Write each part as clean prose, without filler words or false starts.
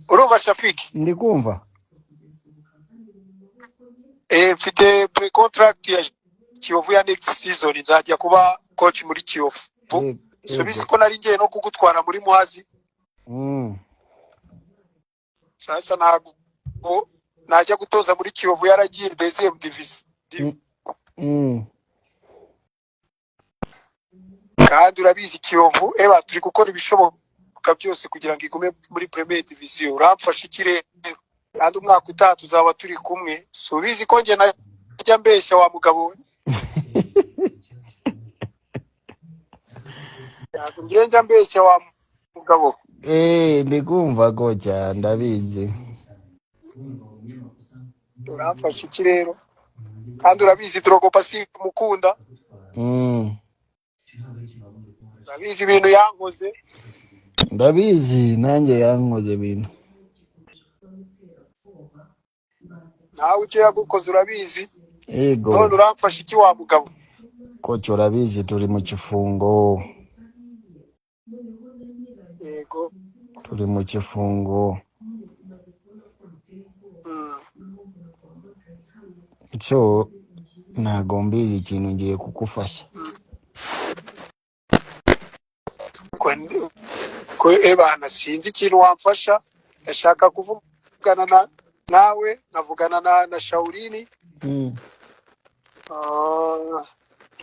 Urumva Shafiki? Ndikumva. Mfite pre-contract ya Kiyovu ya next season, nzajya kuba coach muri Kiyovu. Subizi ko nari ngiye no kugutwara muri Muhazi. Sasa ntago najya gutoza muri Kiyovu, yaragiye deuxième division. Kandi urabizi Kiyovu turi gukora ibishoboka byose kugira ngo igume muri Premier Division. Uramfasha ikirere kandi umwaka utaha tuzaba turi kumwe. Subizi ko nge najya mbeshya wa mugabo we. Nge njya mbeshya wa mugabo. Ndikumva kocha, ndabizi. Uramfasha ikirere kandi urabizi Drogba si mukunda. Ndabizi ibintu yankoze. Ndabizi nanjye yankoze ibintu. Nawe icyo yagukoze urabizi. Yego. None uramfasha iki wa mugabo? Kocha urabizi turi mu kifungo. Yego. Turi mu kifungo. So nagombiye ikintu ngiye kukufasha. Ko bana sinzi ikintu wamfasha. Ndashaka kuvugana nawe, navugana na Shaurini.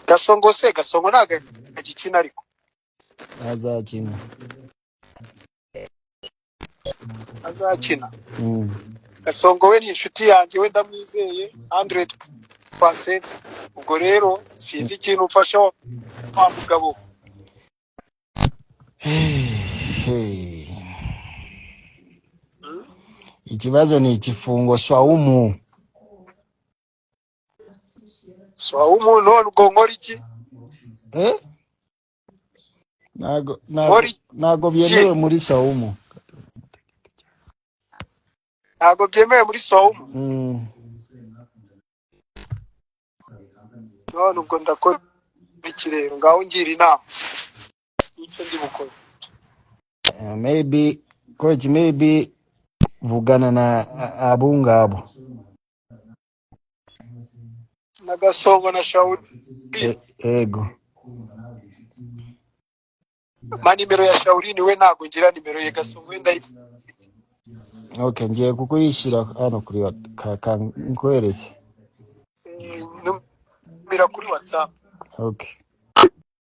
Gasongo naga agikina ariko. Azakina. Gasongo we ni inshuti yanjye, we ndamwizeye 100%. Ubwo rero sinzi ikintu ufasha wa mugabo. Ikibazo ni ikifungo Swaumu. Swaumu none ubwo nkora iki? Nago byemewe muri Swaumu. Nago byemewe muri Swaumu. None ubwo ndakora iki rero? Ngaho ngira inama. Icyo ndi bukora. Maybe coach, maybe vugana na abungabo. Na Gasongo na Shauri. Ego. Nimero ya Shauri niwe ntago ngira nimero ye. Gasongo wenda. Okay, ngiye kukuyishira hano kuri nkwereke. Numira kuri WhatsApp. Okay.